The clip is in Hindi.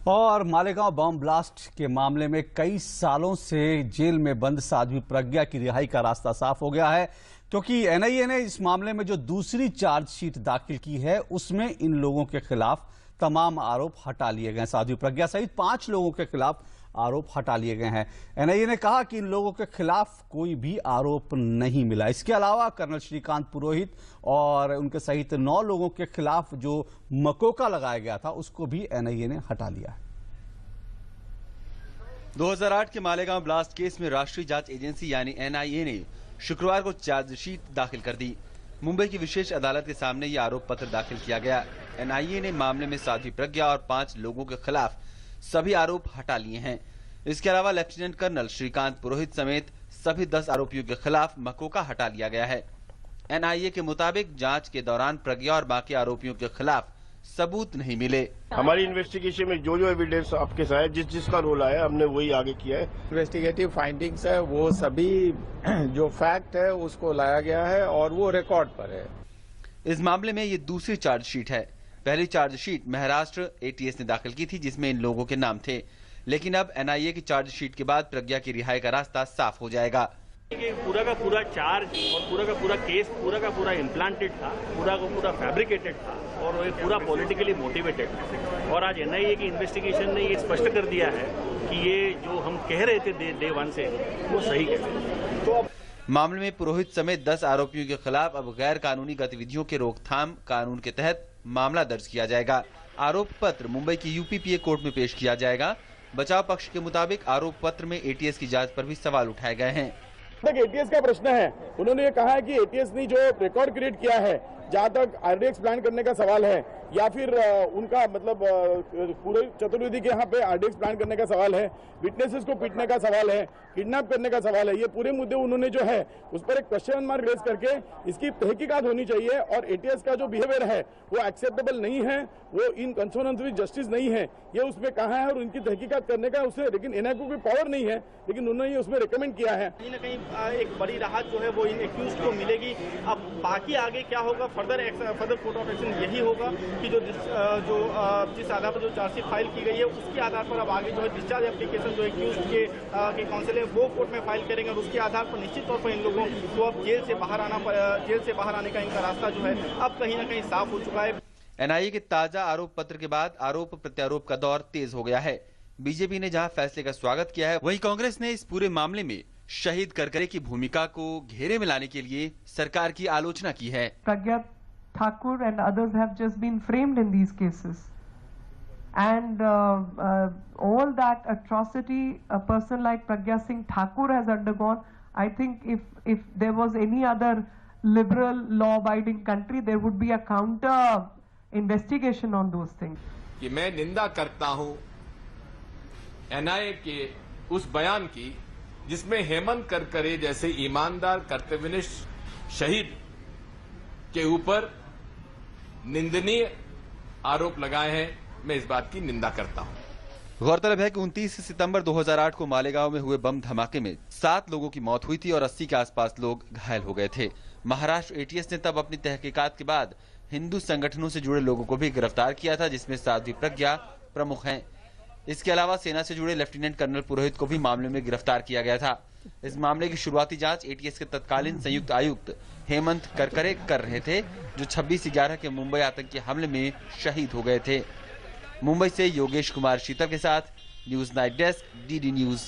और मालेगांव बम ब्लास्ट के मामले में कई सालों से जेल में बंद साध्वी प्रज्ञा की रिहाई का रास्ता साफ हो गया है, क्योंकि एनआईए ने इस मामले में जो दूसरी चार्जशीट दाखिल की है उसमें इन लोगों के खिलाफ तमाम आरोप हटा लिए गए। साध्वी प्रज्ञा सहित 5 लोगों के खिलाफ आरोप हटा लिए गए हैं। एनआईए ने कहा कि इन लोगों के खिलाफ कोई भी आरोप नहीं मिला। इसके अलावा कर्नल श्रीकांत पुरोहित और उनके सहित 9 लोगों के खिलाफ जो मकोका लगाया गया था उसको भी एनआईए ने हटा लिया है। 2008 के मालेगांव ब्लास्ट केस में राष्ट्रीय जांच एजेंसी यानी एनआईए ने शुक्रवार को चार्जशीट दाखिल कर दी। मुंबई की विशेष अदालत के सामने ये आरोप पत्र दाखिल किया गया। एनआईए ने मामले में साध्वी प्रज्ञा और 5 लोगों के खिलाफ सभी आरोप हटा लिए हैं। इसके अलावा लेफ्टिनेंट कर्नल श्रीकांत पुरोहित समेत सभी 10 आरोपियों के खिलाफ मकोका हटा लिया गया है। एनआईए के मुताबिक जांच के दौरान प्रज्ञा और बाकी आरोपियों के खिलाफ सबूत नहीं मिले। हमारी इन्वेस्टिगेशन में जो एविडेंस आपके साथ है, जिसका रोल आया हमने वही आगे किया है। इन्वेस्टिगेटिव फाइंडिंग्स है, वो सभी जो फैक्ट है उसको लाया गया है और वो रिकॉर्ड पर है। इस मामले में ये दूसरी चार्जशीट है। पहली चार्जशीट महाराष्ट्र एटीएस ने दाखिल की थी, जिसमें इन लोगों के नाम थे, लेकिन अब एनआईए की चार्जशीट के बाद प्रज्ञा की रिहाई का रास्ता साफ हो जाएगा। पूरा का पूरा चार्ज और पूरा का पूरा केस पूरा का पूरा इम्प्लांटेड था, पूरा का पूरा फैब्रिकेटेड था और ये पूरा पॉलिटिकली मोटिवेटेड था। और आज एनआईए की इन्वेस्टिगेशन ने ये स्पष्ट कर दिया है कि ये जो हम कह रहे थे डे 1 से वो सही कह रहे थे। तो मामले में पुरोहित समेत 10 आरोपियों के खिलाफ अब गैर कानूनी गतिविधियों के रोकथाम कानून के तहत मामला दर्ज किया जाएगा। आरोप पत्र मुंबई की यूपीपीए कोर्ट में पेश किया जाएगा। बचाव पक्ष के मुताबिक आरोप पत्र में एटीएस की जांच पर भी सवाल उठाए गए हैं। एटीएस का प्रश्न है, उन्होंने ये कहा है कि एटीएस ने जो रिकॉर्ड क्रिएट किया है, जहां तक आरडीएक्स प्लान करने का सवाल है या फिर उनका मतलब पूरे चतुर्वेदी के यहाँ पे आरडीएक्स प्लान करने का सवाल है, विटनेसेस को पीटने का सवाल है, किडनैप करने का सवाल है, ये पूरे मुद्दे उन्होंने जो है उस पर एक क्वेश्चन मार्क रेज करके इसकी तहकीकात होनी चाहिए। और एटीएस का जो बिहेवियर है वो एक्सेप्टेबल नहीं है, वो इन कंसोनेंस विद जस्टिस नहीं है, ये उसमें कहा है और उनकी तहकीकात करने का उसे, लेकिन एनआईए को कोई पावर नहीं है, लेकिन उन्होंने उसमें रिकमेंड किया है। कहीं न कहीं एक बड़ी राहत जो है वो इन एक्यूज को मिलेगी। अब बाकी आगे क्या होगा, फर्दर कोर्ट ऑफ एक्शन यही होगा कि जिस आधार पर जो चार्जशीट फाइल की गई है उसके आधार पर अब आगे जो है डिस्चार्ज एप्लीकेशन जो एक्यूज के काउंसिल है वो कोर्ट में फाइल करेंगे और उसके आधार पर निश्चित तौर पर इन लोगों को अब जेल से बाहर आने का इनका रास्ता जो है अब कहीं ना कहीं साफ हो चुका है। एनआईए के ताजा आरोप पत्र के बाद आरोप प्रत्यारोप का दौर तेज हो गया है। बीजेपी ने जहां फैसले का स्वागत किया है, वहीं कांग्रेस ने इस पूरे मामले में शहीद करकरे की भूमिका को घेरे में लाने के लिए सरकार की आलोचना की है। प्रज्ञा Thakur and others have just been framed in these cases, and all that atrocity a person like Pragya Singh Thakur has undergone, I think if there was any other liberal law-abiding country, there would be a counter investigation on those things. कि मैं निंदा करता हूं एनआईए के उस बयान की जिसमें हेमंत करकरे जैसे ईमानदार कर्तव्यनिष्ठ शहीद के ऊपर निंदनीय आरोप लगाए हैं। मैं इस बात की निंदा करता हूं। गौरतलब है कि 29 सितंबर 2008 को मालेगांव में हुए बम धमाके में 7 लोगों की मौत हुई थी और 80 के आसपास लोग घायल हो गए थे। महाराष्ट्र एटीएस ने तब अपनी तहकीकात के बाद हिंदू संगठनों से जुड़े लोगों को भी गिरफ्तार किया था, जिसमें साध्वी प्रज्ञा प्रमुख हैं। इसके अलावा सेना से जुड़े लेफ्टिनेंट कर्नल पुरोहित को भी मामले में गिरफ्तार किया गया था। इस मामले की शुरुआती जांच एटीएस के तत्कालीन संयुक्त आयुक्त हेमंत करकरे कर रहे थे, जो 26/11 के मुंबई आतंकी हमले में शहीद हो गए थे। मुंबई से योगेश कुमार शीतल के साथ news night desk, DD news.